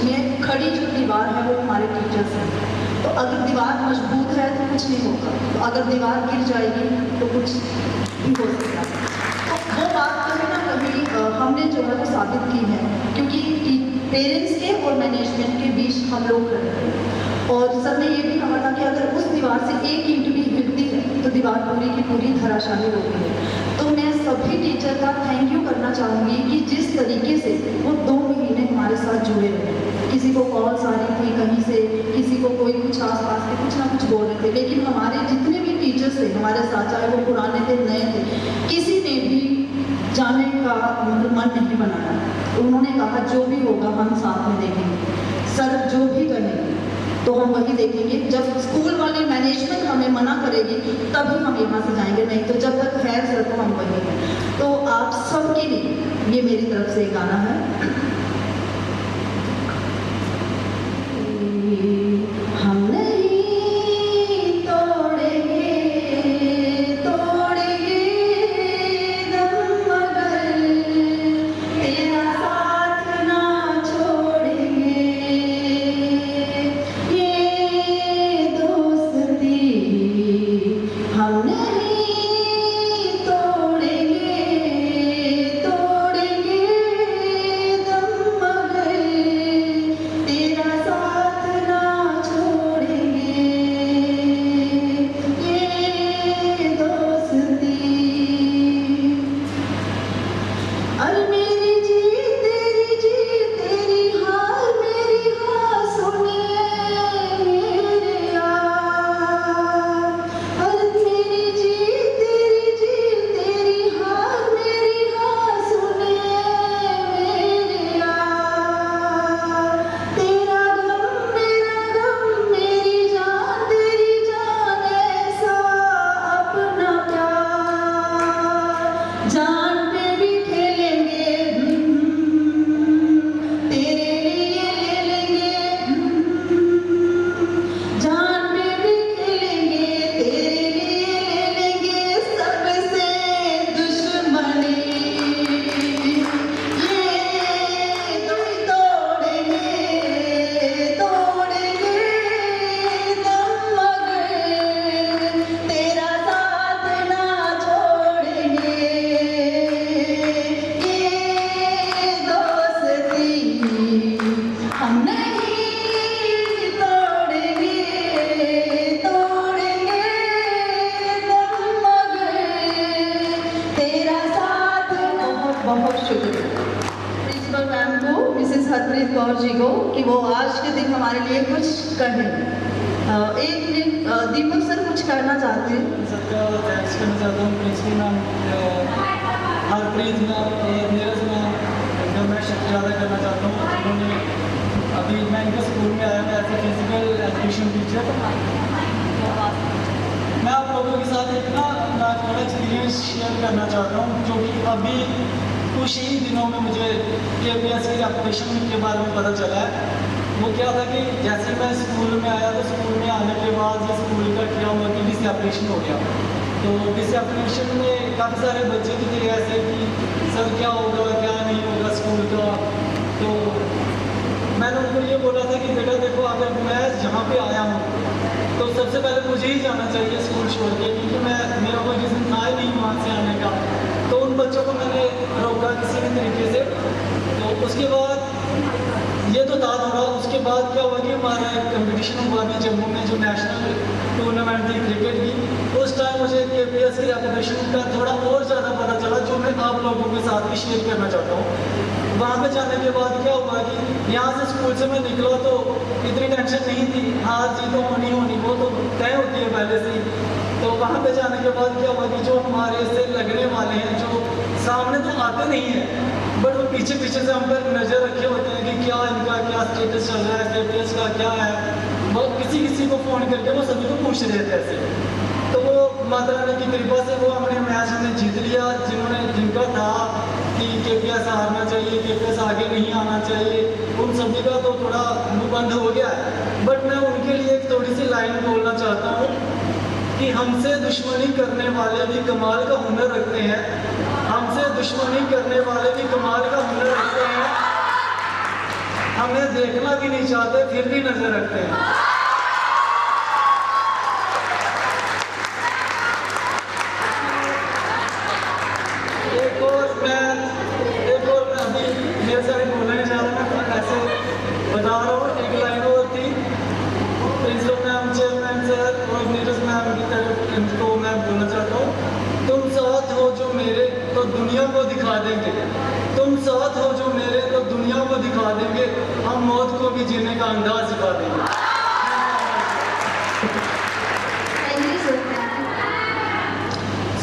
में खड़ी जो दीवार है वो हमारे टीचर्स हैं। तो अगर दीवार मजबूत है तो कुछ नहीं होगा, तो अगर दीवार गिर जाएगी तो कुछ भी हो सकता है। तो वो बात कहीं ना कहीं हमने जो है वो साबित की है, क्योंकि पेरेंट्स के और मैनेजमेंट के बीच हम लोग खड़े थे। और सर ने ये भी कहा था कि अगर उस दीवार से एक ईंट भी गिरती है तो दीवार पूरी की पूरी धराशायी होती है। तो मैं सभी टीचर का थैंक यू करना चाहूँगी कि जिस तरीके से वो 2 महीने हमारे साथ जुड़े रहे। किसी को कॉल्स आ रही थी कहीं से, किसी को कोई कुछ आसपास के कुछ ना कुछ बोल रहे थे, लेकिन हमारे जितने भी टीचर्स थे हमारे साथ, चाहे वो पुराने थे नए थे, किसी ने भी जाने का मन नहीं बनाया। उन्होंने कहा जो भी होगा हम साथ में देखेंगे, सर जो भी कहेंगे तो हम वही देखेंगे। जब स्कूल वाली मैनेजमेंट हमें मना करेगी तभी हम यहाँ से जाएंगे, नहीं तो जब तक है सर तो हम वही हैं। तो आप सबके लिए ये मेरी तरफ से गाना है। हम नहीं तोड़ेंगे तोड़ेंगे दम, मगर तेरा साथ ना छोड़ेंगे। ये दोस्ती हम नहीं तोड़ेंगे तोड़ेंगे दम, मगर तेरा साथ ना छोड़ेंगे। ये दोस्ती अरे मेरी जी तेरी हार मेरी हाँ सुनिए मेरे यार। अरे मेरी जी तेरी हार मेरी हाँ सुनिए मेरे यार। तेरा गम मेरी जान तेरी जान, ऐसा अपना प्यार जान पे भी खेलेंगे, तेरे लिए ले लेंगे, जान पे भी खेलेंगे, तेरे लिए ले लेंगे, सबसे दुश्मनी ये तुम तोड़ेंगे तोड़ेंगे दम, मगर तेरा साथ ना छोड़ेंगे। ये दोस्ती हम नहीं तोड़ेंगे तोड़ेंगे दम, मगर तेरा साथ। बहुत बहुत शुक्रिया प्रिंसिपल मैम को, मिसेस हरप्रीत कौर जी को, कि वो आज के दिन हमारे लिए कुछ कहें। एक मिनट दीपक सर कुछ कहना चाहते हैं। सबका थैंक्स करना चाहता हूँ प्रिंसिपल मैम, हरप्रीत मैम और नीरज मैम का मैं शुक्रिया अदा करना चाहता हूँ जिन्होंने अभी मैं इनके स्कूल में आया हूँ as a physical education teacher. मैं आप लोगों के साथ एक ना अपना थोड़ा एक्सपीरियंस शेयर करना चाहता हूँ जो कि अभी कुछ ही दिनों में मुझे KPS की एप्लीकेशन के बारे में पता चला है। वो क्या था कि जैसे मैं स्कूल में आया तो स्कूल में आने के बाद ये स्कूल का क्या हुआ कि डिस एप्लीकेशन हो गया। तो डिस एप्लीकेशन में काफ़ी सारे बच्चे भी थे ऐसे कि सर क्या होगा क्या नहीं होगा स्कूल का। तो मैंने उनको ये बोला था कि बेटा देखो अगर मैं जहाँ पे आया हूँ तो सबसे पहले मुझे ही जाना चाहिए स्कूल छोड़ के, क्योंकि मेरा कोई रीज़न था ही नहीं वहाँ से आने का। तो उन बच्चों को मैंने रोका किसी भी तरीके से। तो उसके बाद ये तो था थोड़ा, उसके बाद क्या हुआ कि हमारा एक कंपटीशन हुआ भी जम्मू में जो नेशनल टूर्नामेंट थी क्रिकेट की। उस टाइम मुझे KPS की एप्लीकेशन का थोड़ा और ज़्यादा पता चला जो मैं आप लोगों के साथ भी शेयर करना चाहता हूँ। वहाँ पे जाने के बाद क्या हुआ कि यहाँ से स्कूल से मैं निकला तो इतनी टेंशन नहीं थी, हार जीत तो होनी वो तो तय होती है पहले से ही। तो वहाँ पे जाने के बाद क्या हुआ कि जो हमारे से लगने वाले हैं जो सामने तो आते नहीं हैं बट वो पीछे पीछे से हम पर नज़र रखे होते हैं कि क्या इनका क्या स्टेटस चल रहा है, KPS का क्या है। वो किसी को फ़ोन करके वो सभी को पूछ रहे थे ऐसे। तो वो माता रानी की कृपा से वो हमने मैच हमने जीत लिया। जिनका था कि KPS हारना चाहिए, KPS आगे नहीं आना चाहिए, उन सभी का तो थोड़ा मुँह बंद हो गया है। बट मैं उनके लिए एक थोड़ी सी लाइन बोलना चाहता हूँ कि हमसे दुश्मनी करने वाले भी कमाल का हुनर रखते हैं, हमसे दुश्मनी करने वाले भी कमाल का हुनर रखते हैं। हमें देखना भी नहीं चाहते फिर भी नजर रखते हैं। एक और मैं अभी मेरे से बोलना नहीं चाह रहा, मैं ऐसे बता रहा हूँ। एक लाइन और थी प्रिंसिपल मैम, चेयरमैन सर और नीरज मैम की तरफ, इनको मैं बोलना चाहता हूँ, तुम साथ हो जो मेरे तो दुनिया को दिखा देंगे, तुम साथ हो जो मेरे तो दुनिया को दिखा देंगे, हम मौत को भी जीने का अंदाज सिखा देंगे।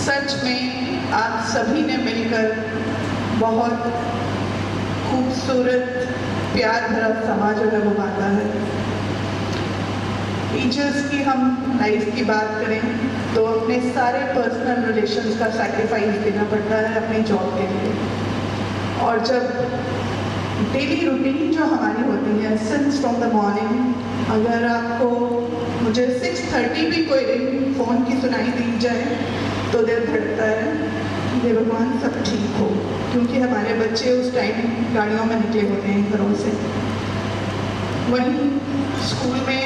सच में आप सभी ने मिलकर बहुत खूबसूरत प्यार भरा समाज अगर वो बांधा है। टीचर्स की हम लाइफ की बात करें तो अपने सारे पर्सनल रिलेशंस का सैक्रिफाइस देना पड़ता है अपनी जॉब के लिए। और जब डेली रूटीन जो हमारी होती है सिंस फ्रॉम द मॉर्निंग, अगर आपको मुझे 6:30 भी कोई रिंग फ़ोन की सुनाई दी जाए तो दिल धड़कता है कि हे भगवान सब ठीक हो, क्योंकि हमारे बच्चे उस टाइम गाड़ियों में निकले होते हैं घरों से। वहीं स्कूल में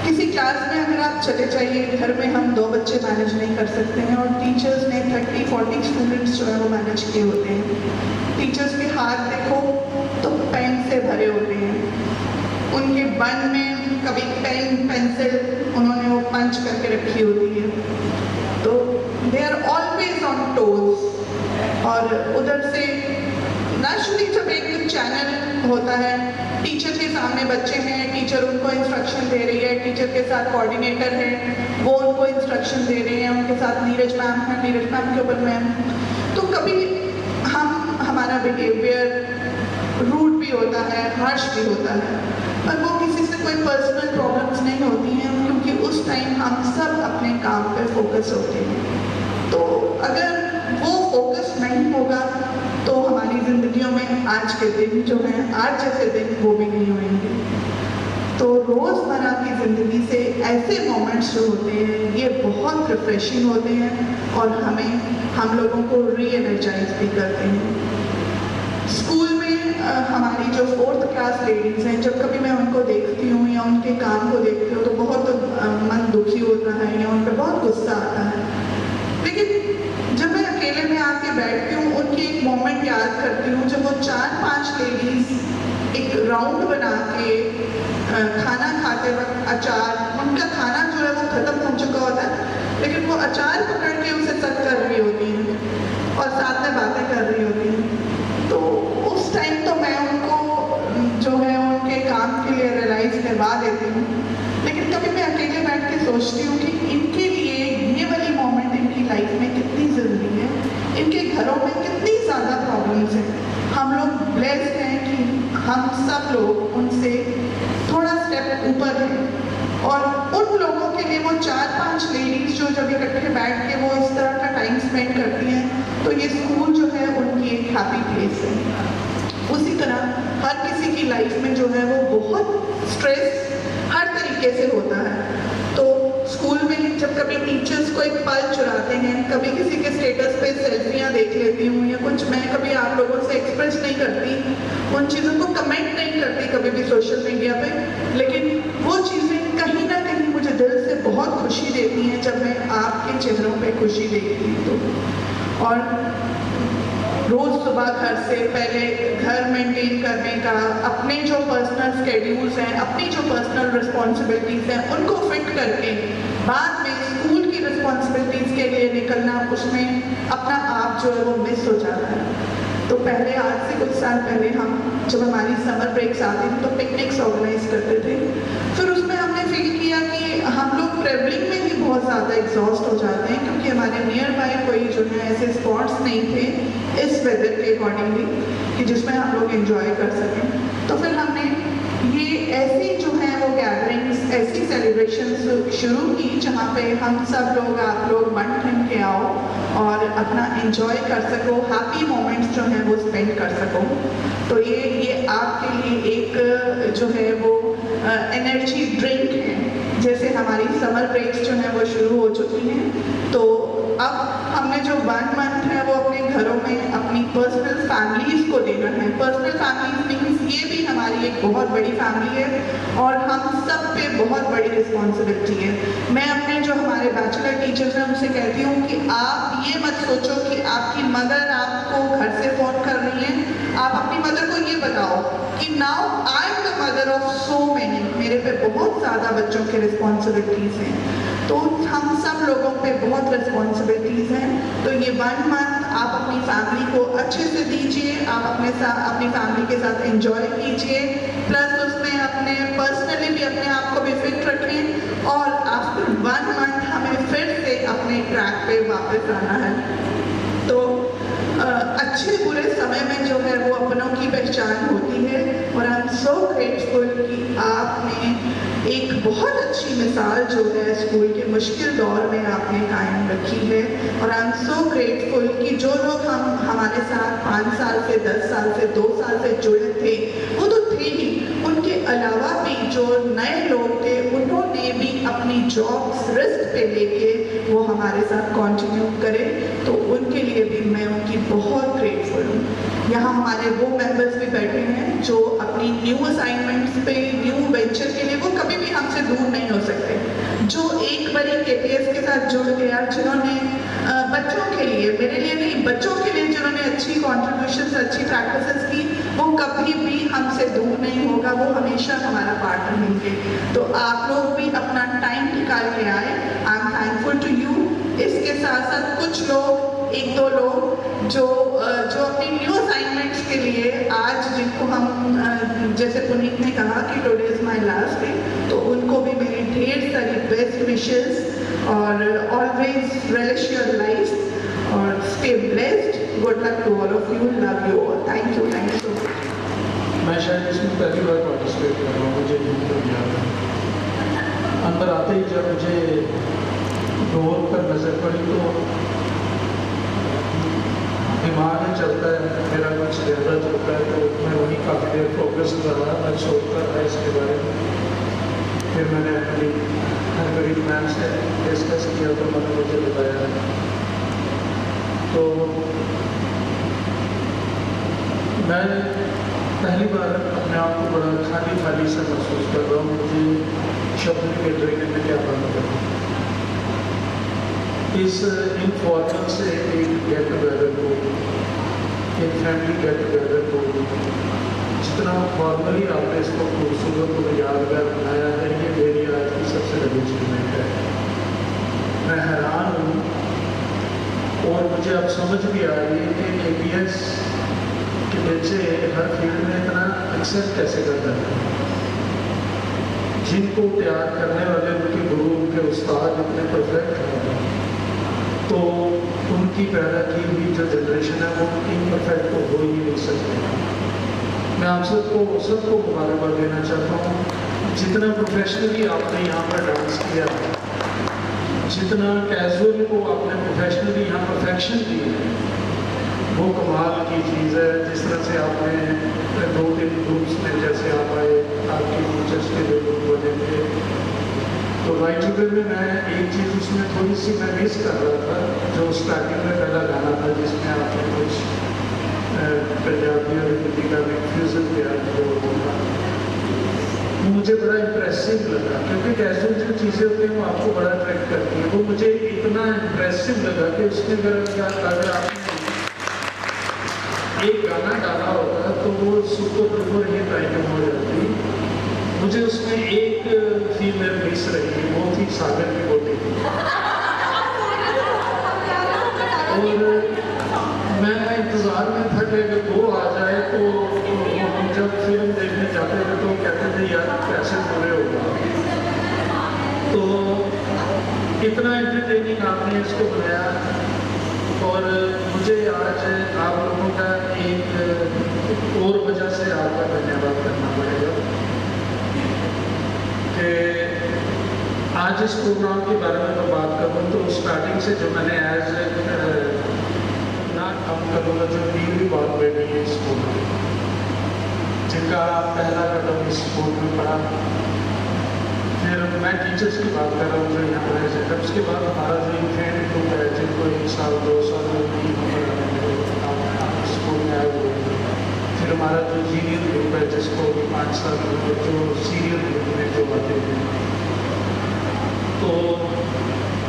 किसी क्लास में अगर आप चले जाइए, घर में हम 2 बच्चे मैनेज नहीं कर सकते हैं और टीचर्स ने 30-40 स्टूडेंट्स जो है वो मैनेज किए होते हैं। टीचर्स के हाथ देखो तो पेन से भरे होते हैं, उनके बन में कभी पेन पेंसिल उन्होंने वो पंच करके रखी होती है, तो they are always on toes. और उधर से नेचुरली जब एक चैनल होता है, टीचर के सामने बच्चे हैं, टीचर उनको इंस्ट्रक्शन दे रही है, टीचर के साथ कोऑर्डिनेटर है, वो उनको इंस्ट्रक्शन दे रहे हैं, उनके साथ नीरज मैम है, नीरज मैम के ऊपर मैम। तो कभी हमारा बिहेवियर रूड भी होता है, हार्श भी होता है, पर वो किसी से कोई पर्सनल प्रॉब्लम्स नहीं होती हैं, क्योंकि उस टाइम हम सब अपने काम पे फोकस होते हैं। तो अगर वो फोकस नहीं होगा तो हमारी ज़िंदगियों में आज के दिन जो हैं, आज जैसे दिन वो भी नहीं होंगे। तो रोज़मर्रा की ज़िंदगी से ऐसे मोमेंट्स जो होते हैं ये बहुत रिफ्रेशिंग होते हैं और हम लोगों को री एनर्जाइज भी करते हैं। स्कूल में हमारी जो 4th क्लास लेडीज़ हैं, जब कभी मैं उनको देखती हूँ या उनके काम को देखती हूँ तो बहुत मन दुखी होता है या उन पर बहुत गुस्सा आता है। लेकिन जब मैं अकेले में आके बैठती हूँ, उनकी एक मोमेंट याद करती हूँ जब वो 4-5 लेडीज़ एक राउंड बना के खाना खाते वक्त अचार, उनका खाना जो है वो ख़त्म हो चुका होता है, लेकिन वो अचार पकड़ के उसे सक कर रही होती हैं और साथ में बातें कर रही होती हैं। तो उस टाइम तो मैं उनको जो है उनके काम के लिए रियलाइज़ करवा देती हूँ, लेकिन कभी मैं अकेले बैठ के सोचती हूँ कि इनके लिए ये वाली मोमेंट इनकी लाइफ में कितनी ज़रूरी है, इनके घरों में कितनी ज़्यादा प्रॉब्लम्स हैं। हम लोग ब्लेस्ड हैं कि हम सब लोग उनसे थोड़ा स्टेप ऊपर हैं, और उन लोगों के लिए वो 4-5 लेडीज़ जो जब इकट्ठे बैठ के वो इस तरह का टाइम स्पेंड करती हैं, तो ये स्कूल जो है उनकी एक हैप्पी प्लेस है। उसी तरह हर किसी की लाइफ में जो है वो बहुत स्ट्रेस हर तरीके से होता है। तो स्कूल में जब कभी टीचर्स को एक पल चुराते हैं, कभी किसी के स्टेटस पे सेल्फियाँ देख लेती हूँ या कुछ मैं कभी आप लोगों से एक्सप्रेस नहीं करती, उन चीज़ों को कमेंट नहीं करती कभी भी सोशल मीडिया पे, लेकिन वो चीज़ें कहीं ना कहीं मुझे दिल से बहुत खुशी देती हैं जब मैं आपके चेहरों पे खुशी देखती हूँ। तो और रोज़ सुबह घर से पहले घर मेंटेन करने का, अपने जो पर्सनल स्केड्यूल्स हैं, अपनी जो पर्सनल रिस्पॉन्सिबिलिटीज़ हैं उनको फिट करके बाद में स्कूल की रिस्पॉन्सिबिलिटीज़ के लिए निकलना, उसमें अपना आप जो है वो मिस हो जाता है। तो पहले आज से कुछ साल पहले हम जब हमारी समर ब्रेक्स आती थी तो पिकनिक्स ऑर्गेनाइज करते थे। फिर उसमें हमने फील किया कि हम लोग ट्रेवलिंग में ही बहुत ज़्यादा एग्जॉस्ट हो जाते हैं, क्योंकि हमारे नियर बाय कोई जो है ऐसे स्पॉट्स नहीं थे इस वेदर के अकॉर्डिंगली कि जिसमें हम लोग एंजॉय कर सकें। तो फिर हमने ये ऐसी जो है वो गैदरिंग्स, ऐसी सेलिब्रेशंस शुरू की जहाँ पे हम सब लोग, आप लोग बन ठन के आओ और अपना एंजॉय कर सको, हैप्पी मोमेंट्स जो हैं वो स्पेंड कर सको। तो ये आपके लिए एक जो है वो एनर्जी ड्रिंक है। जैसे हमारी समर ब्रेक्स जो हैं वो शुरू हो चुकी हैं, तो अब हमने जो 1 मंथ है वो अपने घरों में अपनी पर्सनल फैमिलीज को देना है। पर्सनल फैमिलीज मीन्स ये भी हमारी एक बहुत बड़ी फैमिली है और हम सब पे बहुत बड़ी रिस्पॉन्सिबिलिटी है। मैं अपने जो हमारे बैचलर टीचर्स हैं उनसे कहती हूँ कि आप ये मत सोचो कि आपकी मदर आपको घर से फ़ोन कर रही है, आप अपनी मदर को ये बताओ कि now I am the mother of so many, मेरे पे बहुत ज़्यादा बच्चों की रिस्पॉन्सिबिलिटीज़ हैं। तो हम सब लोगों पे बहुत रिस्पॉन्सिबिलिटीज़ हैं। तो ये 1 मंथ आप अपनी फैमिली को अच्छे से दीजिए, आप अपने साथ अपनी फैमिली के साथ एंजॉय कीजिए, प्लस उसमें अपने पर्सनली भी अपने आप को भी फिट रखें और आफ्टर 1 मंथ हमें फिर से अपने ट्रैक पे वापस आना है। तो अच्छे बुरे समय में जो है वो अपनों की पहचान होती है और आई एम सो ग्रेटफुल कि आपने एक बहुत अच्छी मिसाल जो है स्कूल के मुश्किल दौर में आपने कायम रखी है। और आई एम सो ग्रेटफुल कि जो लोग हमारे साथ 5 साल से 10 साल से 2 साल से जुड़े थे वो तो थे ही, उनके अलावा भी जो नए लोग थे उन्होंने भी अपनी जॉब्स रिस्क पे लेके वो हमारे साथ कंटिन्यू करें, तो उनके लिए भी मैं उनकी बहुत ग्रेटफुल हूँ। यहाँ हमारे वो मेंबर्स भी बैठे हैं जो अपनी न्यू असाइनमेंट्स पे, न्यू वेंचर के लिए वो कभी भी हमसे दूर नहीं हो सकते। जो एक बारी KPS के साथ जुड़ गया, जिन्होंने बच्चों के लिए, मेरे लिए नहीं बच्चों के लिए जिन्होंने अच्छी कॉन्ट्रीब्यूशंस, अच्छी प्रैक्टिसेस की, वो कभी भी हमसे दूर नहीं होगा, वो हमेशा हमारा पार्टनर होंगे। तो आप लोग भी अपना टाइम निकाल के आए, I am thankful to you. इसके साथ साथ कुछ लोग, 1-2 लोग जो अपनी न्यू असाइनमेंट्स के लिए आज, जिनको हम जैसे पुनीत ने कहा कि today is my last day, तो उनको भी मेरी ढेर सारी बेस्ट विशेस और ऑलवेज रिलिश योर लाइफ और stay blessed. Good luck to all of you, love you all, thank you so much. मैं शायद इसमें पहली बार पार्टिसिपेट कर रहा हूँ, मुझे नहीं तो याद है। अंदर आते ही जब मुझे डोर पर नज़र पड़ी तो दिमाग में चलता है, मेरा कुछ ज़्यादा चलता है, तो मैं वहीं काफ़ी देर फोकस कर रहा, मैं सोचता था इसके बारे में। फिर मैंने अपनी हरगरीब मैम से डिस्कस किया तो मैंने मुझे बताया। तो मैं पहली बार अपने आप को बड़ा खाली खाली से महसूस कर रहा हूँ। मुझे शब्द के ट्रेनिंग में क्या करना है। इस इनफॉर्मल से एक गेट टुगेदर को, एक फैमिली गेट टुगेदर को, जितना फॉर्मली आपने इसको खूबसूरत और यादगार बनाया है, ये मेरी आज की सबसे बड़ी अचीवमेंट है। मैं हैरान हूँ और मुझे अब समझ भी आ रही है कि KPS के बच्चे हर फील्ड में इतना एक्सेल कैसे कर जाते हैं। जिनको तैयार करने वाले उनके गुरु, उनके उस्ताद इतने परफेक्ट हैं, तो उनकी पैदा की हुई जो जनरेशन है वो इम्परफेक्ट तो हो ही नहीं सकती। मैं आप सबको मुबारकबाद देना चाहता हूँ। जितना प्रोफेशनली आपने यहाँ पर डांस किया, जितना कैजुअल को आपने प्रोफेशनली यहाँ परफेक्शन दी है, वो कमाल की चीज़ है। जिस तरह से आपने 2-3 ग्रुप्स में जैसे आप आए, आपके टीचर्स के 2 ग्रुप बने थे, तो राइट टुगेदर में मैं एक चीज़ उसमें थोड़ी सी मैं मिस कर रहा था, जो स्टार्टिंग में पहला गाना था जिसमें आपने कुछ पंजाबी और हिंदी का भी फ्यूजन किया, वो मुझे बड़ा इम्प्रेसिव लगा, क्योंकि कैजुअल जो चीज़ें होती हैं वो आपको बड़ा अट्रैक्ट करती है। वो मुझे इतना इम्प्रेसिव लगा कि उसमें अगर आपने एक गाना डाला होता तो वो सुपर डुपर हिट आइटम हो जाती। मुझे उसमें एक फीमेल मिस रही, वो थी सागर की बोटी। और मैं इंतज़ार में था कि अगर वो आ जाए तो हम जब फिल्म देखने जाते थे तो कहते थे यार कैसे पूरे होगा। तो इतना एंटरटेनिंग आपने इसको बनाया और मुझे आज आप लोगों का एक और वजह से आपका धन्यवाद करना पड़ेगा कि आज इस प्रोग्राम के बारे में मैं बात करूँ तो स्टार्टिंग से जो मैंने एज ना कम करूँगा जो न्यूली बात बैठी है स्कूल में, जिनका पहला कदम इस स्कूल में पड़ा, फिर मैं टीचर्स की बात कर रहा हूँ जो यहाँ पर है। जब उसके बाद हमारा जो इन्फेंट ग्रुप है जिनको 1 साल 2 साल की उम्र स्कूल में आए हुए हैं। फिर हमारा जो जीनियर ग्रुप है जिसको 5 साल जो सीनियर ग्रुप में जो आते हैं। तो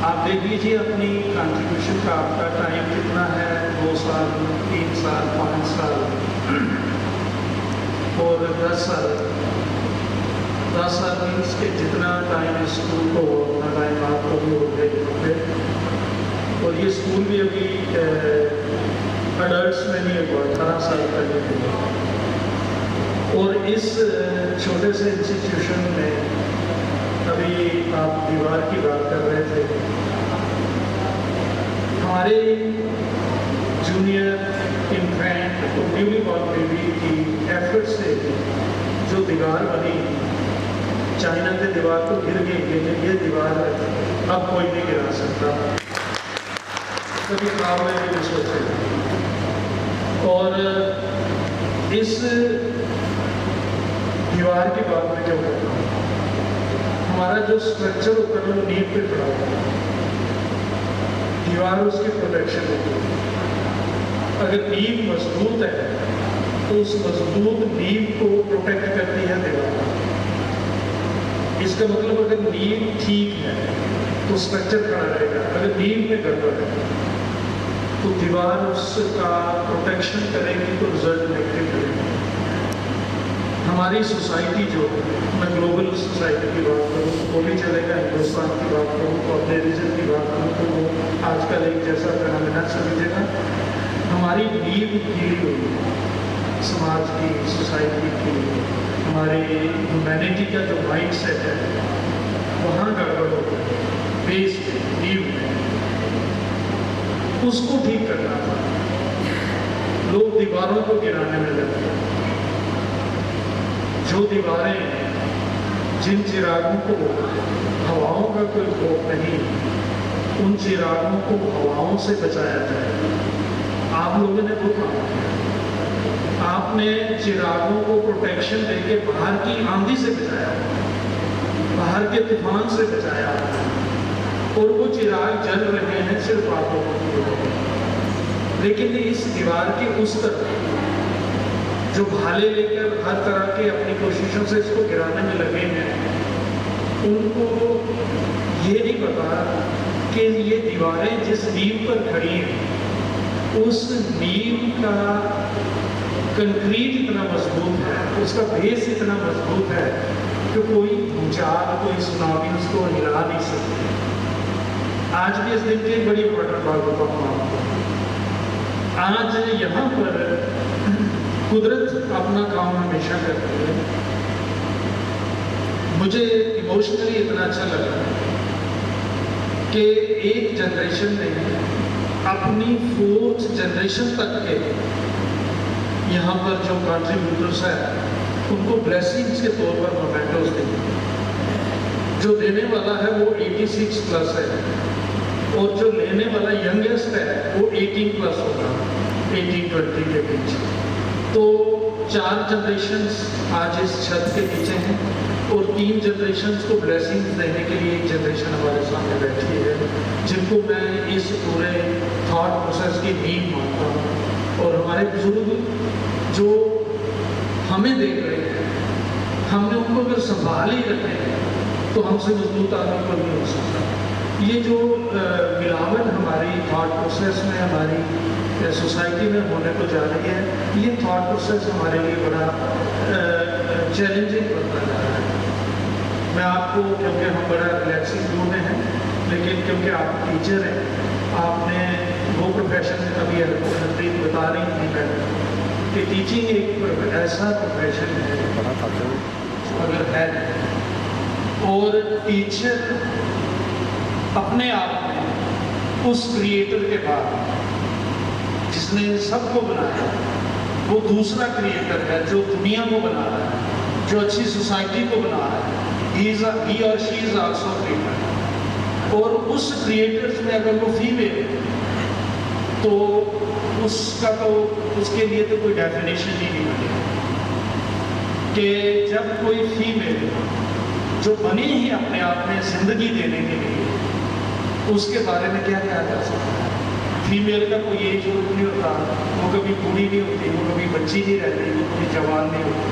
आप देख लीजिए अपनी कंट्रीब्यूशन का आपका टाइम कितना है, 2 साल 3 साल 5 साल और 10 साल। 10 साल मीन्स के जितना टाइम स्कूल को उतना टाइम आपको भी हो गए। और ये स्कूल भी अभी अडल्ट में नहीं हुआ, 18 साल का नहीं हुआ। और इस छोटे से इंस्टीट्यूशन में अभी आप दीवार की बात कर रहे थे। हमारे जूनियर इन्फेंट और न्यूली बॉर्न बेबी की एफर्ट से जो दीवार बनी, चाइना की दीवार तो गिर गई, लेकिन ये दीवार अब कोई नहीं गिरा सकता। कभी ख्वाब में भी नहीं सोचे। और इस दीवार की बात मैं क्यों कर रहा हूँ? हमारा जो स्ट्रक्चर होता है वो नींव पे खड़ा होता है। दीवार उसकी प्रोटेक्शन होती है। अगर नींव मजबूत है तो उस मजबूत नींव को प्रोटेक्ट करती है दीवार। इसका मतलब अगर नींव ठीक है तो स्ट्रक्चर खड़ा रहेगा। अगर नींव में गड़बड़ है तो दीवार उसका प्रोटेक्शन करेगी तो रिजल्ट नेगेटिव करेगी। हमारी सोसाइटी जो है, मैं ग्लोबल सोसाइटी की बात करूँ वो भी चलेगा, हिंदुस्तान की बात करूँ तो अपने रीजन की बात करूँ तो वो आजकल एक जैसा फिनोमेना समझेगा। हमारी नींव गिरी हुई है समाज की, सोसाइटी की, हमारे ह्यूमैनिटी का जो माइंड सेट है वहाँ गड़बड़ हो गई। बेस पे नींव में उसको ठीक करना था। लोग दीवारों को गिराने में लगे। जो दीवारें, जिन चिरागों को हवाओं का कोई खौफ नहीं, उन चिरागों को हवाओं से बचाया जाए। आप लोगों ने वो काम किया। आपने चिरागों को प्रोटेक्शन देके बाहर की आंधी से बचाया, बाहर के तूफान से बचाया, और वो चिराग जल रहे हैं सिर्फ आप लोगों को। लेकिन इस दीवार के उस तरफ जो भाले लेकर हर तरह के अपनी कोशिशों से इसको गिराने में लगे हैं, उनको ये नहीं पता कि ये दीवारें जिस नींव पर खड़ी हैं उस नींव का कंक्रीट इतना मजबूत है, उसका बेस इतना मजबूत है कि कोई भूचाल, कोई सुनामी उसको हिला नहीं सकती। आज भी इस दिन की एक बड़ी इंपॉर्टेंट बात बताऊँ आपको। आज यहाँ पर कुदरत अपना काम हमेशा करती है। मुझे इमोशनली इतना अच्छा लगा कि एक जनरेशन ने अपनी 4th जनरेशन तक के यहाँ पर जो कंट्रीब्यूटर्स हैं उनको ब्लेसिंग्स के तौर पर मोमेंटोस देंगे। जो देने वाला है वो 86 प्लस है और जो लेने वाला यंगेस्ट है वो 18 प्लस होगा, 18-20 के बीच। तो 4 जनरेशंस आज इस छत के नीचे हैं और 3 जनरेशंस को ब्लेसिंग्स देने के लिए एक जनरेशन हमारे सामने बैठी है, जिनको मैं इस पूरे थॉट प्रोसेस की नींव मानता हूँ। और हमारे बुजुर्ग जो हमें देख रहे हैं, हमने उनको अगर संभाल ही रखे हैं तो हमसे मजबूत आदमी को नहीं हो सकता। ये जो मिलावट हमारी थॉट प्रोसेस में, हमारी सोसाइटी में होने को जा रही है, ये थॉट प्रोसेस हमारे लिए बड़ा चैलेंजिंग बनता जा रहा है। मैं आपको, क्योंकि हम बड़ा रिलैक्सिंग मूड में हैं, लेकिन क्योंकि आप टीचर हैं, आपने वो प्रोफेशन अभी हरप्रीत बता रही थी मैडम कि टीचिंग एक ऐसा प्रोफेशन है अगर है, और टीचर अपने आप में उस क्रिएटर के बाद जिसने सबको बनाया, वो दूसरा क्रिएटर है जो दुनिया को बना रहा है, जो अच्छी सोसाइटी को बना रहा है। he or she is also creator। और उस क्रिएटर्स में अगर वो फीमेल तो उसका तो उसके लिए तो कोई डेफिनेशन ही नहीं बनेगा कि जब कोई फीमेल जो बनी ही अपने आप में जिंदगी देने के लिए, उसके बारे में क्या कहा जा सकता है? फीमेल का कोई एज ग्रुप नहीं होता, वो कभी बूढ़ी नहीं होती, वो कभी बच्ची नहीं रहती, वो कभी जवान नहीं होती,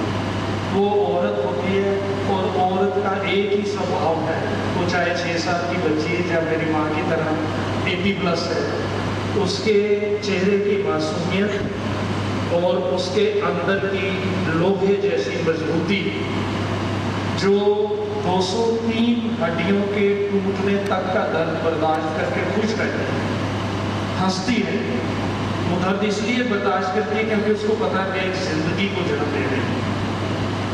वो औरत होती है। और औरत का एक ही स्वभाव है, वो चाहे 6 साल की बच्ची है या मेरी माँ की तरह 80+ है, उसके चेहरे की मासूमियत और उसके अंदर की लोहे जैसी मजबूती, जो 203 हड्डियों के टूटने तक का दर्द बर्दाश्त करके खुश रहती है, हंसती है। वो दर्द इसलिए बर्दाश्त करती है क्योंकि उसको पता है कि एक जिंदगी को जन्म दे रही है,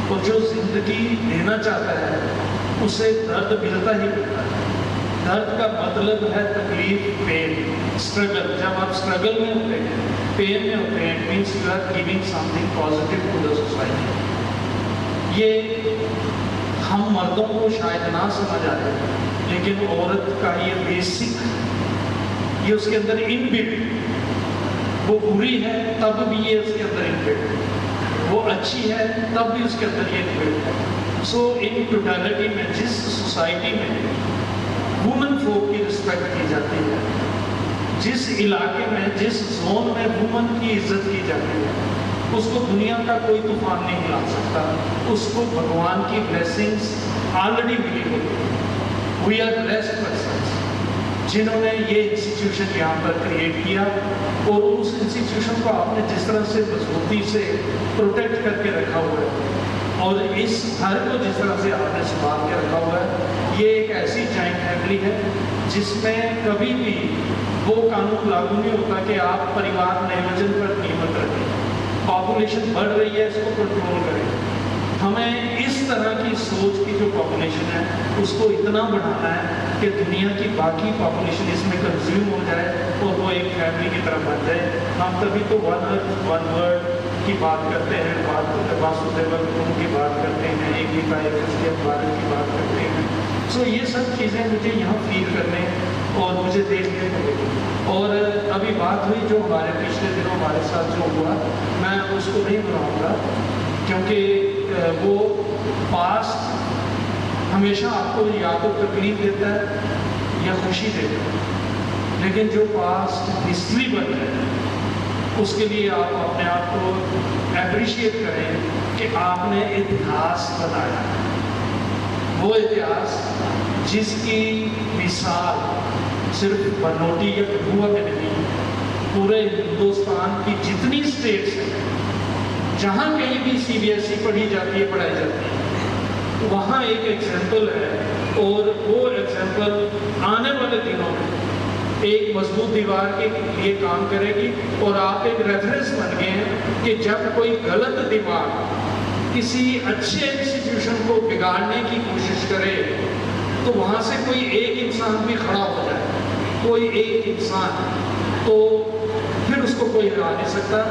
और जो जिंदगी देना चाहता है उसे दर्द मिलता ही मिलता है। दर्द का मतलब है तकलीफ, पेन, स्ट्रगल। जब आप स्ट्रगल में होते हैं, पेन में होते हैं, it means you are giving something positive to the society. ये हम मर्दों को शायद ना समझ आ जाए, लेकिन औरत का ये बेसिक, ये उसके अंदर इनबिल्ट, वो बुरी है तब भी ये उसके अंदर इनबिल्ट, वो अच्छी है तब भी उसके अंदर ये इनबिल्ट है। सो इन टोटलिटी में जिस सोसाइटी में वुमेन फोक की रिस्पेक्ट की जाती है, जिस इलाके में, जिस जोन में वुमेन की इज्जत की जाती है, उसको दुनिया का कोई तूफान नहीं हिला सकता। उसको भगवान की ब्लेसिंग्स ऑलरेडी मिली होती है। वी आर ब्लेस्ड पर्सन्स जिन्होंने ये इंस्टीट्यूशन यहाँ पर क्रिएट किया, और उस इंस्टीट्यूशन को आपने जिस तरह से मजबूती से प्रोटेक्ट करके रखा हुआ है, और इस घर को जिस तरह से आपने संभाल के रखा हुआ है, ये एक ऐसी जॉइंट फैमिली है जिसमें कभी भी वो कानून लागू नहीं होता कि आप परिवार नियोजन पर नियमित रखें, पॉपुलेशन बढ़ रही है इसको कंट्रोल करें। हमें इस तरह की सोच की जो पॉपुलेशन है उसको इतना बढ़ाना है कि दुनिया की बाकी पॉपुलेशन इसमें कंज्यूम हो जाए और वो एक फैमिली की तरह बन जाए। हम तभी तो वन अर्थ वन वर्ल्ड की बात करते हैं, वासुदेव कुटुंब की बात करते हैं, एक ही भारत की बात करते हैं। सो ये सब चीज़ें मुझे यहाँ फील करने और मुझे देखने को मिली। और अभी बात हुई जो हमारे पिछले दिनों हमारे साथ जो हुआ, मैं उसको नहीं बनाऊँगा क्योंकि वो पास्ट हमेशा आपको या तो तकलीफ देता है या खुशी देता है, लेकिन जो पास्ट हिस्ट्री बन जाए उसके लिए आप अपने आप को एप्रिशिएट करें कि आपने इतिहास बनाया। वो इतिहास जिसकी मिसाल सिर्फ बनोटी या कठुआ में नहीं, पूरे हिंदुस्तान की जितनी स्टेट्स हैं, जहाँ कहीं भी CBSE पढ़ी जाती है, पढ़ाई जाती है, वहाँ एक एग्जाम्पल है। और वो एग्जाम्पल आने वाले दिनों में एक मजबूत दीवार के लिए काम करेगी, और आप एक रेफरेंस बन गए हैं कि जब कोई गलत दिमाग किसी अच्छे इंस्टीट्यूशन को बिगाड़ने की कोशिश करे तो वहाँ से कोई एक इंसान भी खड़ा हो जाए, कोई एक इंसान, तो फिर उसको कोई हरा नहीं सकता।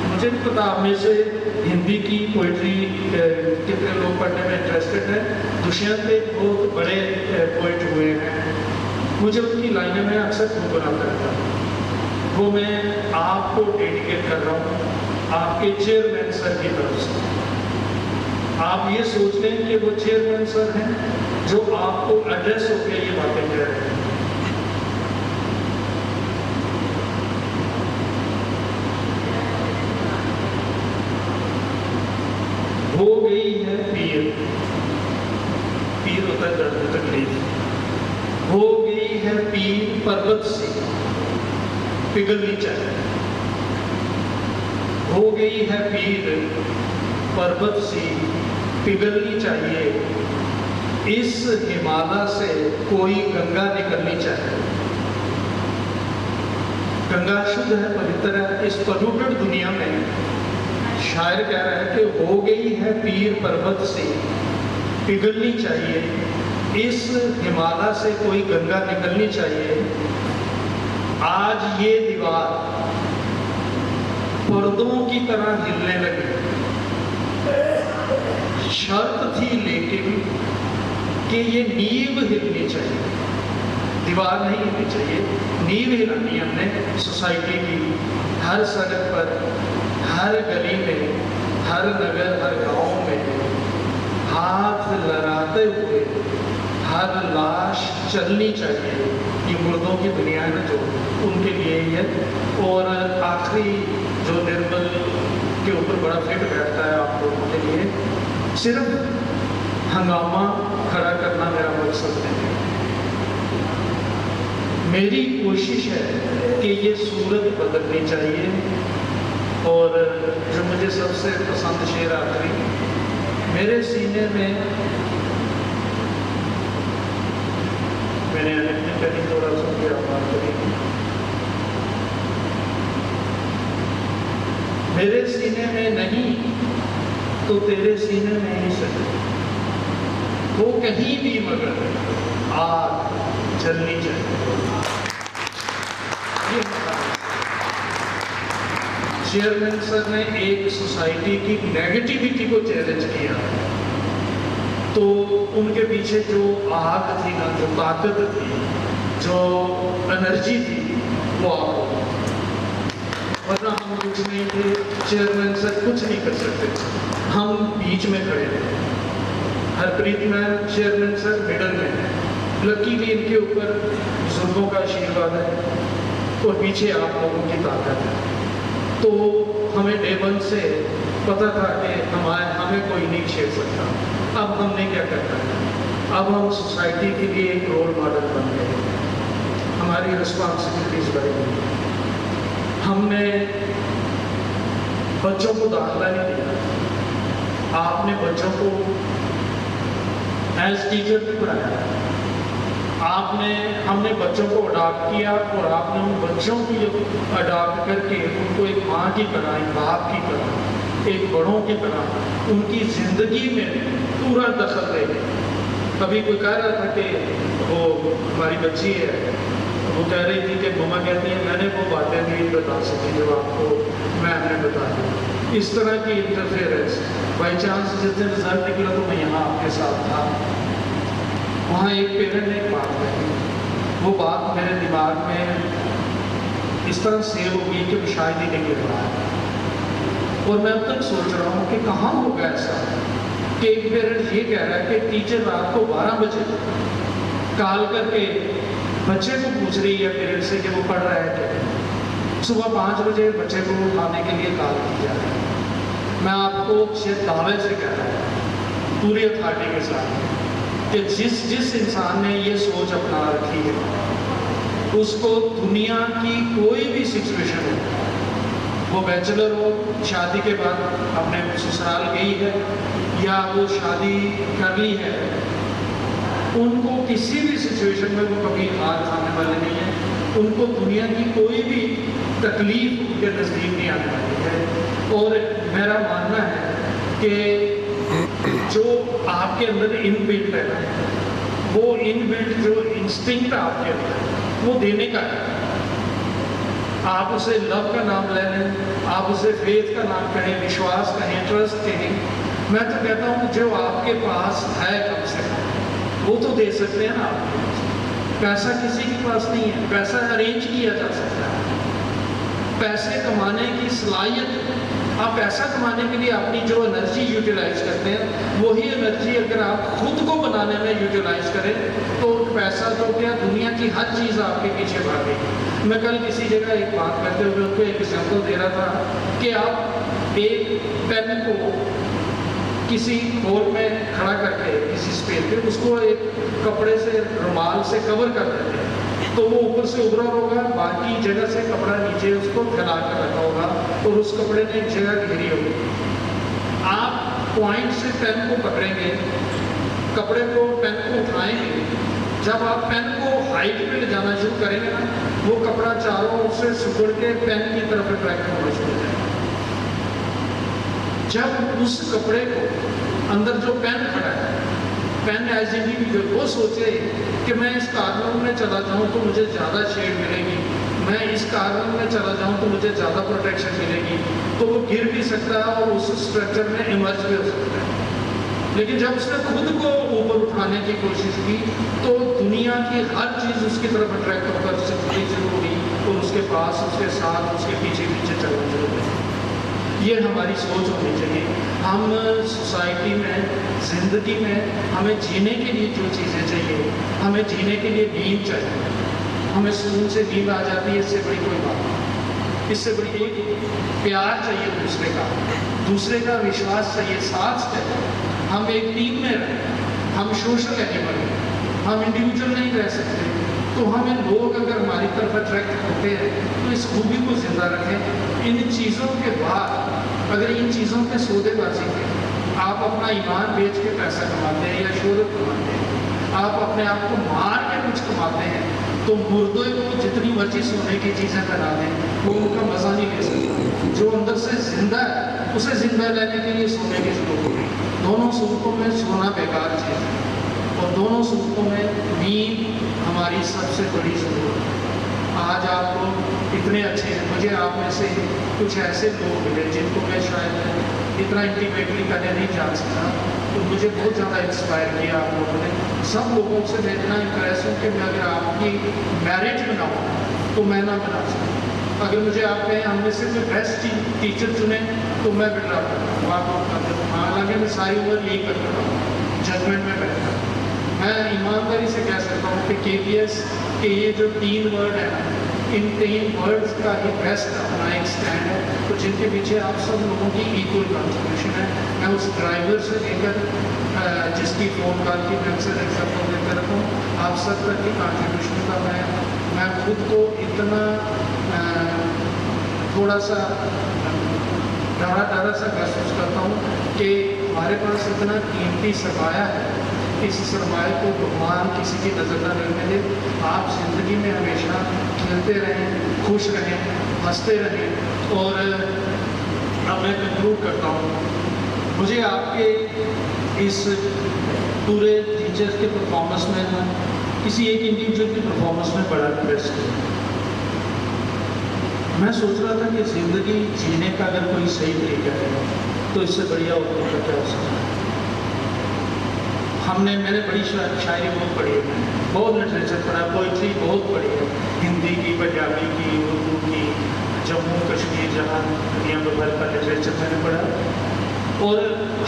मुझे नहीं पता आप में से हिंदी की पोइट्री कितने लोग पढ़ने में इंटरेस्टेड हैं। दुष्यंत एक बहुत बड़े पोइट हुए हैं, मुझे उनकी लाइनें मैं अक्सर गुनगुनाता रहता हूँ। वो मैं आपको डेडिकेट कर रहा हूँ, आपके चेयरमैन सर की तरफ से। आप ये सोच लें कि वो चेयरमैन सर हैं जो आपको एड्रेस होकर ये बातें कह रहे हैं। हो गई है पीर, पीर होता है दर्द तकलीफ। हो गई है पीर पर्वत से पिघलनी चाहिए। हो गई है पीर पर्वत से पिघलनी चाहिए। इस हिमालय से कोई गंगा निकलनी चाहिए। गंगा शुद्ध है, पवित्र है। इस पॉल्यूटेड दुनिया में शायर कह रहा है कि हो गई है पीर पर्वत से पिघलनी चाहिए। इस हिमालय से कोई गंगा निकलनी चाहिए। आज ये दीवार पर्दों की तरह हिलने लगी। शर्त थी लेकिन कि ये नींव हिलनी चाहिए, दीवार नहीं हिलनी चाहिए। नींव हिलानी हमने सोसाइटी की, हर सड़क पर, हर गली में, हर नगर, हर गांव में हाथ लड़ा बनाते हुए हर लाश चलनी चाहिए, ये मुर्दों की दुनिया है ना जो, उनके लिए ये। और आखिरी जो निर्मल के ऊपर बड़ा फिट बैठता है आप लोगों के लिए, सिर्फ हंगामा खड़ा करना मेरा मकसद नहीं है। मेरी कोशिश है कि ये सूरत बदलनी चाहिए। और जो मुझे सबसे पसंद शेर आखिरी, मेरे सीने में, मैंने अपने कहीं थोड़ा सा क्या बात करी, मेरे सीने में नहीं तो तेरे सीने में ही सके, वो कहीं भी मगर आग जलनी चाहिए। ये चेयरमैन सर ने एक सोसाइटी की नेगेटिविटी को चैलेंज किया, तो उनके पीछे जो आग थी ना, जो ताकत थी, जो एनर्जी थी, वो आपको, वरना हम कुछ नहीं थे। चेयरमैन सर कुछ नहीं कर सकते, हम बीच में खड़े थे। Harpreet ma'am, chairman sir middle में है। लकीली इनके ऊपर बुजुर्गों का आशीर्वाद है और पीछे आप लोगों की ताकत है। तो हमें डे वन से पता था कि हमें कोई नहीं छेड़ सकता। अब हमने क्या करना है, अब हम सोसाइटी के लिए एक रोल मॉडल बन गए, हमारी रिस्पॉन्सिबिलिटीज बढ़ गई। हमने बच्चों को दाखिला नहीं दिया, आपने बच्चों को एज टीचर भी पढ़ाया, हमने बच्चों को अडॉप्ट किया और आपने उन बच्चों की अडॉप्ट करके उनको एक माँ की तरह, एक बाप की तरह, एक बड़ों की तरह उनकी ज़िंदगी में पूरा दखल ले गए। कभी कोई कह रहा था कि वो हमारी बच्ची है, वो कह रही थी कि मम्मा कहती है मैंने वो बातें नहीं बता सकी जो आपको मैंने बता दी। इस तरह की इंटरफेरेंस, बाई चांस जिस दिन रिजल्ट निकला तो मैं यहाँ आपके साथ था, वहाँ एक पेरेंट ने एक बात कही, वो बात मेरे दिमाग में इस तरह सेव हो गई कि वो शायद ही नहीं गिर रहा है। और मैं अब तक सोच रहा हूँ कि कहाँ होगा ऐसा कि एक पेरेंट ये कह रहा है कि टीचर रात को 12 बजे कॉल करके बच्चे को पूछ रही है पेरेंट से कि वो पढ़ रहा है क्या, सुबह 5 बजे बच्चे को उठाने के लिए कॉल की जा रही है। मैं आपको शायद दावे से कह रहा हूँ पूरी अथॉरिटी के साथ कि जिस इंसान ने ये सोच अपना रखी है, उसको दुनिया की कोई भी सिचुएशन हो, वो बैचलर हो, शादी के बाद अपने ससुराल गई है या वो शादी कर ली है, उनको किसी भी सिचुएशन में वो कभी हार खाने वाले नहीं है। उनको दुनिया की कोई भी तकलीफ उनके नज़दीक नहीं आने वाली है। और मेरा मानना है कि जो आपके अंदर इनबिल्ट है, वो इनबिल्ट जो इंस्टिंक्ट आपके अंदर, वो देने का है। आप उसे लव का नाम ले लें, आप उसे फेथ का नाम कहें, विश्वास कहें, ट्रस्ट कहें। मैं तो कहता हूँ जो आपके पास है कम से कम वो तो दे सकते हैं ना आप। पैसा किसी के पास नहीं है, पैसा अरेंज किया जा सकता है। पैसे कमाने की सलाहियत, आप पैसा कमाने के लिए अपनी जो एनर्जी यूटिलाइज करते हैं, वही एनर्जी अगर आप खुद को बनाने में यूटिलाइज करें तो पैसा तो क्या, दुनिया की हर चीज़ आपके पीछे भागेगी। मैं कल किसी जगह एक बात करते हुए उनको एक एग्जाम्पल दे रहा था कि आप एक पेन को किसी होल में खड़ा करके किसी स्पेस पे उसको एक कपड़े से, रुमाल से कवर कर देते हैं, तो वो ऊपर से उभरा होगा, बाकी जगह से कपड़ा नीचे उसको फैला कर रखा होगा और उस कपड़े ने एक जगह घेरी होगी। आप पॉइंट से पेन को पकड़ेंगे, कपड़े को, पेन को उठाएंगे, जब आप पेन को हाइट पे ले जाना शुरू करेंगे ना, वो कपड़ा चारों ओर से सिकुड़ के पेन की तरफ अट्रैक्ट होना शुरू हो जाएगा। जब उस कपड़े को अंदर जो पेन खड़ा है, पेन एज इंडिविजुअल वो सोचे कि मैं इस कार्बन में चला जाऊं तो मुझे ज़्यादा शेड मिलेगी, मैं इस कार्बन में चला जाऊं तो मुझे ज़्यादा प्रोटेक्शन मिलेगी, तो वो गिर भी सकता है और उस स्ट्रक्चर में इमर्ज भी हो सकता है। लेकिन जब उसने खुद को ऊपर उठाने की कोशिश की तो दुनिया की हर चीज़ उसकी तरफ अट्रैक्ट होकर सकती शुरू हुई और उसके पास, उसके साथ, उसके पीछे पीछे चलना शुरू हुई। ये हमारी सोच होनी चाहिए। हम सोसाइटी में, ज़िंदगी में हमें जीने के लिए जो चीज़ें चाहिए, हमें जीने के लिए नींद चाहिए। हमें सुकून से नींद आ जाती है, इससे बड़ी कोई बात नहीं। इससे बड़ी एक प्यार चाहिए दूसरे का विश्वास चाहिए, साथ चाहिए। हम एक टीम में रहें, हम सोशल एनिमल हैं, हम इंडिविजुअल नहीं रह सकते। तो हमें लोग अगर हमारी तरफ अट्रैक्ट होते हैं तो इस खूबी को जिंदा रखें। इन चीज़ों के बाद अगर इन चीज़ों के सौदेबाजी के आप अपना ईमान बेच के पैसा कमाते हैं या शोहरत कमाते हैं, आप अपने आप को मार के कुछ कमाते हैं, तो मुर्दों को जितनी मर्जी सोने की चीज़ें बना दें वो उनका मज़ा नहीं ले सकता। जो अंदर से जिंदा है उसे जिंदा लेने के लिए सोने की जरूरत है। दोनों सूरतों में सोना बेकार चीज़ है और दोनों सूरतों में नींद हमारी सबसे बड़ी ज़रूरत है। आज आप लोग इतने अच्छे हैं, मुझे आप में से कुछ ऐसे लोग मिले जिनको मैं शायद इतना इंटीमेटली पहले नहीं जान सकता, तो मुझे बहुत ज़्यादा इंस्पायर किया आप लोगों ने। सब लोगों से मैं इतना इम्प्रेस हूँ कि मैं अगर आपकी मैरिज बनाऊँ तो मैं ना बना सकता। अगर मुझे आप कहें हमने सिर्फ बेस्ट टीचर चुने तो मैं बिगड़ा पड़ता हूँ। हालांकि मैं सारी उम्र यही करता हूँ, जजमेंट में बैठता हूँ। मैं ईमानदारी से कह सकता हूँ कि KPS के ये जो 3 वर्ड है, इन 3 वर्ड्स का ही बेस्ट अपना एक स्टैंड है, तो जिनके पीछे आप सब लोगों की इक्वल कंट्रीब्यूशन है। मैं उस ड्राइवर से लेकर जिसकी फ़ोन कॉल की मैं अक्सर एग्जाम्पल देते रहता हूँ, आप सब तक की कंट्रीब्यूशन का मैं खुद को इतना थोड़ा सा डरा सा महसूस करता हूँ कि हमारे पास इतना कीमती सरमाया है, इस सरमाए को भगवान किसी की नज़र न लगने दे। आप ज़िंदगी में हमेशा खेलते रहें, खुश रहें, हंसते रहें। और अब मैं कंक्लूड करता हूँ, मुझे आपके इस पूरे टीचर्स के परफॉर्मेंस में किसी एक इंडिविजुअल की परफॉर्मेंस में बड़ा इंटरेस्ट है। मैं सोच रहा था कि ज़िंदगी जीने का अगर कोई सही तरीका है तो इससे बढ़िया और क्या हो सकता है। मैंने बड़ी शायरी बहुत पढ़ी है, बहुत लिटरेचर पढ़ा, पोइट्री बहुत पढ़ी है, हिंदी की, पंजाबी की, उर्दू की, जम्मू कश्मीर, जहाँ दुनिया में भर का लिटरेचर मैंने पढ़ा। और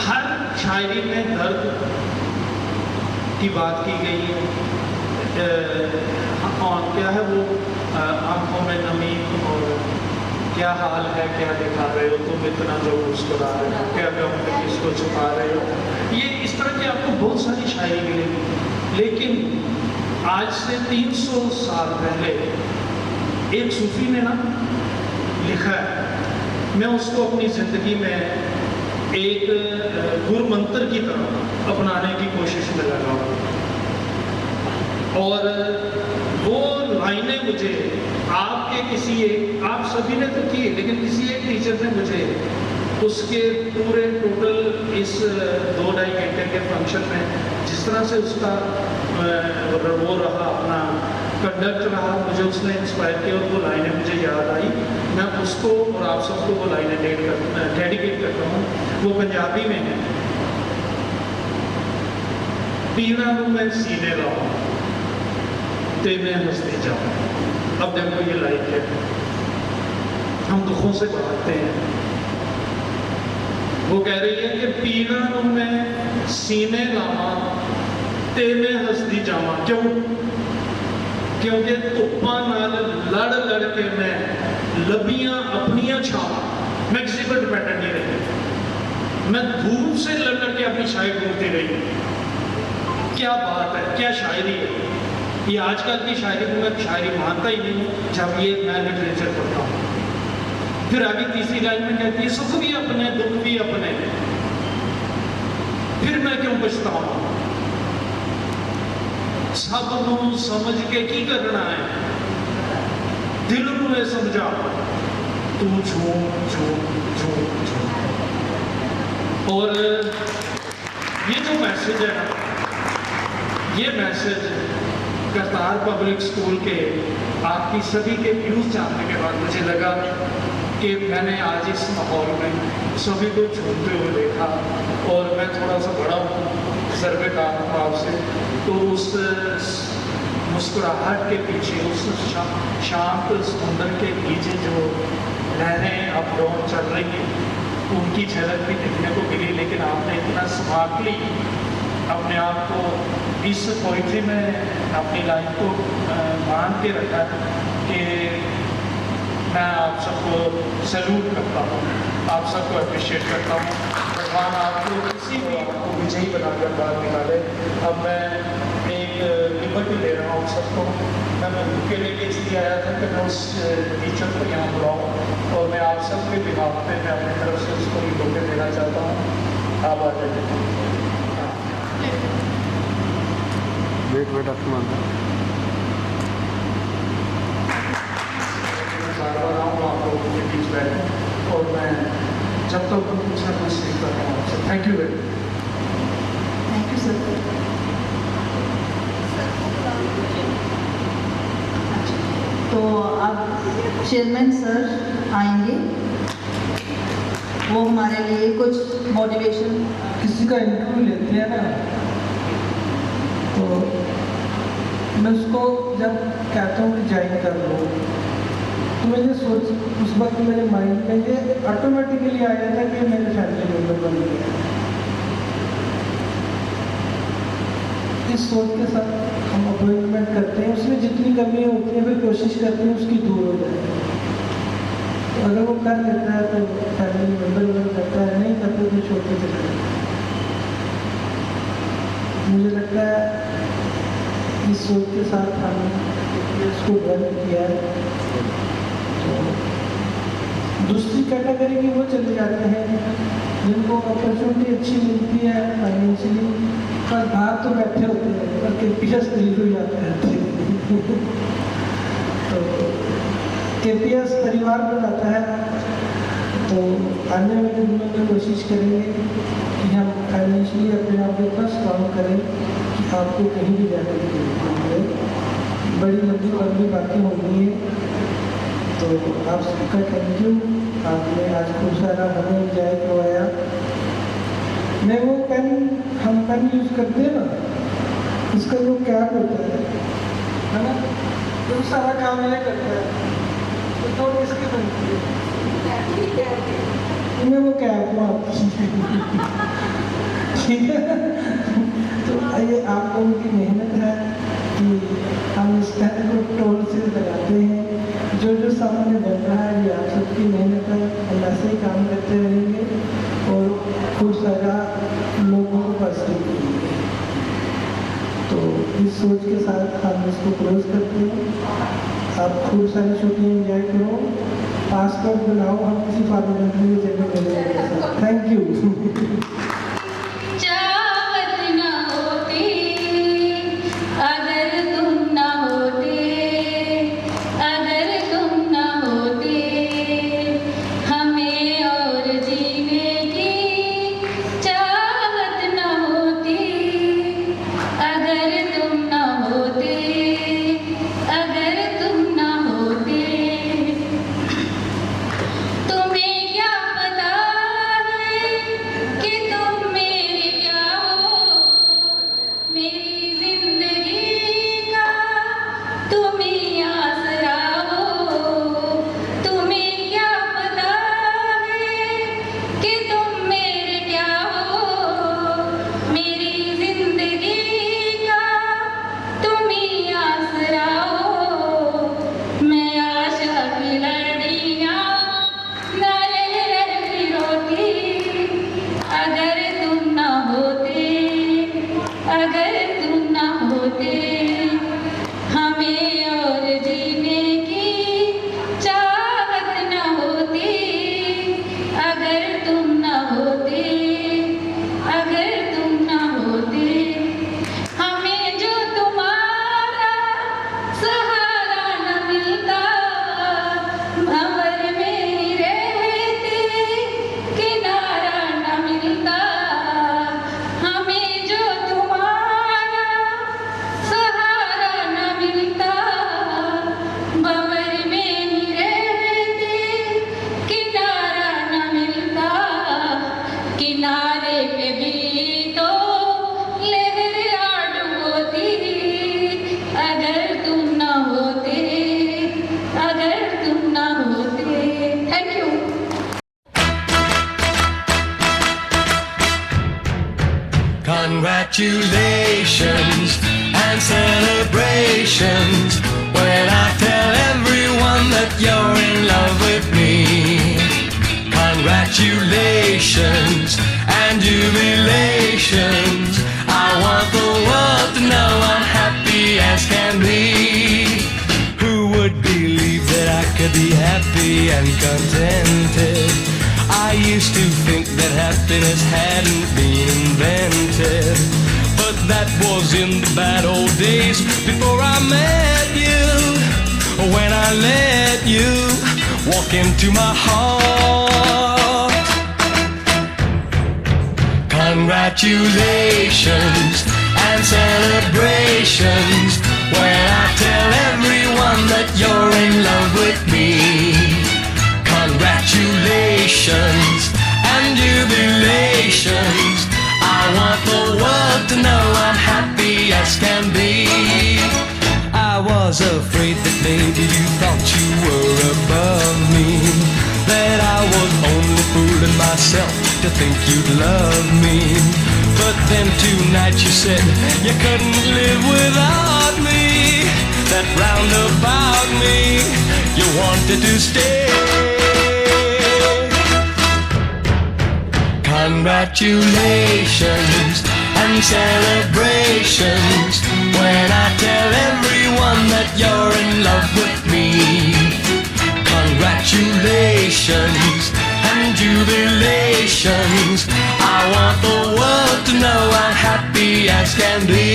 हर शायरी में दर्द की बात की गई है। और क्या है वो, आंखों में नमी, और क्या हाल है, क्या दिखा रहे हो तुम इतना जो मुस्कुरा रहे हो, क्या गम है किसको छुपा रहे हो। ये इस तरह की आपको बहुत सारी शायरी मिलेगी। लेकिन आज से 300 साल पहले एक सूफी ने ना लिखा है, मैं उसको अपनी ज़िंदगी में एक गुरु मंत्र की तरह अपनाने की कोशिश में लगा हूँ। और वो लाइनें मुझे आपके किसी एक, आप सभी ने तो की, लेकिन किसी एक टीचर ने मुझे उसके पूरे टोटल इस 2-2.5 घंटे के फंक्शन में जिस तरह से उसका वो रहा, अपना कंडक्ट रहा, मुझे उसने इंस्पायर किया और वो लाइनें मुझे याद आई। मैं उसको और आप सबको वो लाइनें डेडिकेट करता हूँ। वो पंजाबी में है। पीड़ा को मैं सीने लाऊं ते मैं हंसती जाऊँ। अब देखो ये लाइक है, हम दुखों से भागते हैं। वो कह रही है कि पीड़ा को मैं सीने लावा ते मैं हंसती जावा। क्यों? क्योंकि धुप्पां नाल लड़ लड़ के मैं लबियां अपनियां छावा। मैं किसी पर डिपेंडेंट नहीं रही, मैं धूप से लड़ लड़ के अपनी शायरी ढूंढती रही। क्या बात है, क्या शायरी है। ये आजकल की शायरी को मैं शायरी मानता ही नहीं हूँ जब ये मैं लिटरेचर पढ़ता हूँ। फिर आगे तीसरी लाइन में कहती है सुख भी अपने दुख भी अपने, फिर मैं क्यों पछताऊं। सब नूं समझ के की करना है, दिल नूं ये समझा तू झूम झूम झूम झूम। और ये जो मैसेज है ना, ये मैसेज करतार पब्लिक स्कूल के आपकी सभी के व्यूज जानने के बाद मुझे लगा कि मैंने आज इस माहौल में सभी को झूमते हुए देखा और मैं थोड़ा सा बड़ा हूँ, सर्वेकार हूँ आपसे, तो उस मुस्कुराहट के पीछे, उस शांत समुंदर के पीछे जो लहरें अब डाउन चल रही हैं, उनकी झलक भी देखने को मिली, लेकिन आपने इतना स्मार्टली अपने आप को इस पोइट्री में अपनी लाइफ को बांध के रखा कि मैं आप सबको सैल्यूट करता हूँ, आप सबको अप्रिशिएट करता हूँ। भगवान आपको किसी भी आपको विजयी बनाकर बाहर निकाले। अब मैं एक लिबर्टी ले रहा हूँ सबको। मैं बुके लेके इसलिए आया था कि मैं उस टीचर को यहाँ बुलाऊँ और मैं आप सबके बिहाफ पे मैं अपनी तरफ से उसको ये बुके देना चाहता हूँ। आप आ जाइए। वेट आसमान बार बार आऊँगा आप लोगों के बीच बैठ और मैं जब तक कुछ ना कुछ सीखता हूँ आपसे। Thank you very much. Thank you sir. तो अब चेयरमैन सर आएंगे, वो हमारे लिए कुछ मोटिवेशन। किसी का इंटरव्यू लेते हैं ना, तो मैं उसको जब कहता हूँ कि ज्वाइन कर लो, तो मैंने सोच उस वक्त मेरे माइंड में ये ऑटोमेटिकली आ जाता कि मेरे फैमिली मेम्बर बन गया। इस सोच के साथ हम अपॉइंटमेंट करते हैं, उसमें जितनी कमियाँ होती हैं फिर कोशिश करते हैं उसकी दूर हो जाए। तो अगर वो कर लेता है तो फैमिली मेम्बर बन जाता है, नहीं करते तो छोड़ते चले जाते हैं। मुझे लगता है इस सोच के साथ हमने इसको रन किया है। तो दूसरी कैटेगरी में वो चले जाते हैं जिनको अपॉर्चुनिटी अच्छी मिलती है फाइनेंशियली, पर बाहर तो बैठे होते हैं पर KPS नहीं हो जाते हैं। तो KPS परिवार बनाता है। तो आने वाले दिनों में कोशिश करेंगे कि हम फाइनेंशियली अपने आप को इतना स्ट्रॉन्ग करें कि आपको कहीं भी जाने की जरूरत नहीं पड़े। बड़ी लंबी बातें होंगी हैं। तो आप सबका थैंक यू, आपने आज खूब सारा हमें एंजॉय करवाया। मैं वो पेन हम पेन यूज़ करते हैं ना, उसका जो कैप होता है ना, तो सारा काम ये करता है। तो थोड़ी इसकी बनती है, मैं वो कैप हूँ आपकी। ठीक है, तो ये आप लोगों की मेहनत है कि हम इस पेन को टोल से लगाते हैं। जो सामने बन रहा है ये आप सबकी मेहनत है। हम ऐसे ही काम करते रहेंगे और खूब सारा लोगों को पॉजिटिव करेंगे। तो इस सोच के साथ हम इसको क्लोज करते हैं। आप खूब सारी छुट्टियाँ एंजॉय करो, पासपोर्ट बनाओ, हम किसी फादर कंट्री की जगह मिलेंगे। Thank you. Sahara congratulations and celebrations when I tell everyone that you're in love with me. Congratulations and jubilations. I want the world to know I'm happy as can be. Who would believe that I could be happy and contented? I used to think that happiness hadn't been invented, but that was in the bad old days before I met you. When I let you walk into my heart. Congratulations and celebrations when I tell everyone that you're in love with me. Congratulations and jubilations. I want the world to know I'm happy as can be. I was afraid that maybe you thought you were above me, that I was only fooling myself to think you'd love me. But then tonight you said you couldn't live without me, that round about me you wanted to stay. Congratulations and celebrations when I tell everyone that you're in love with me. Congratulations and jubilations. I want the world to know I'm happy as can be.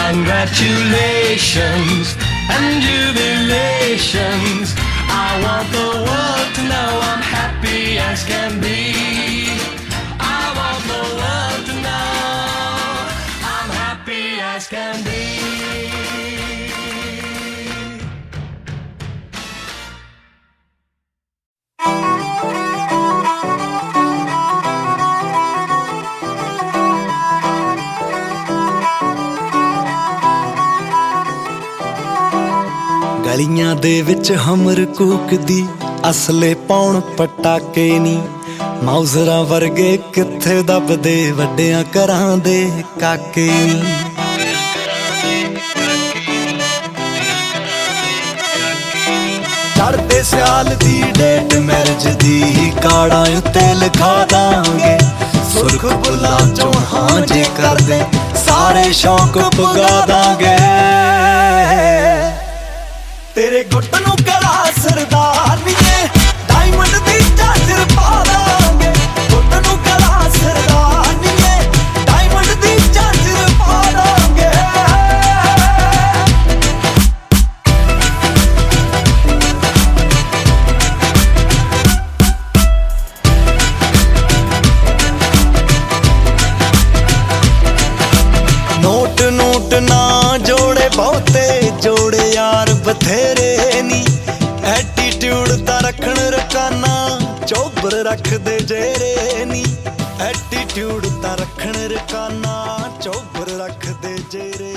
Congratulations and jubilations. I want the world to know I'm happy as can be. I want the world to know I'm happy as can be. ਗਲੀਆਂ ਦੇ ਵਿੱਚ Hummer ਕੂਕਦੀ ਅਸਲੇ ਪਾਉਣ ਪਟਾਕੇ ਨੀ, ਮਾਊਜ਼ਰਾਂ ਵਰਗੇ ਕਿੱਥੇ ਦੱਬਦੇ ਵੱਡਿਆਂ ਘਰਾਂ ਦੇ ਕਾਕੇ ਨੀ। ਚੜ੍ਹਦੇ ਸਿਆਲ ਦੀ ਡੇਟ ਮੈਰਿਜ ਦੀ ਕਾਰਡਾਂ ਉੱਤੇ ਲਿਖਾ ਦਾਂਗੇ, ਸੁਰਖ ਬੁੱਲਾਂ ਚੋਂ ਹਾਂ ਜੇ ਕਰਦੇ ਸਾਰੇ ਸ਼ੌਕ ਪੁਗਾ ਦਾਂਗੇ। तेरे गुट नू करा सरदारनीए डायमंड दी झांझर पा दांगे, गुट नू करा सरदारनीए डायमंड दी झांझर पा दांगे। नोट नोट ना जोड़े बहुते जोड़े यार बथेरे नी, एटीट्यूड तां रखण रकाना चौबर रख दे जेरे नी, एटीट्यूड तां रखण रकाना चौबर रख दे जेरे।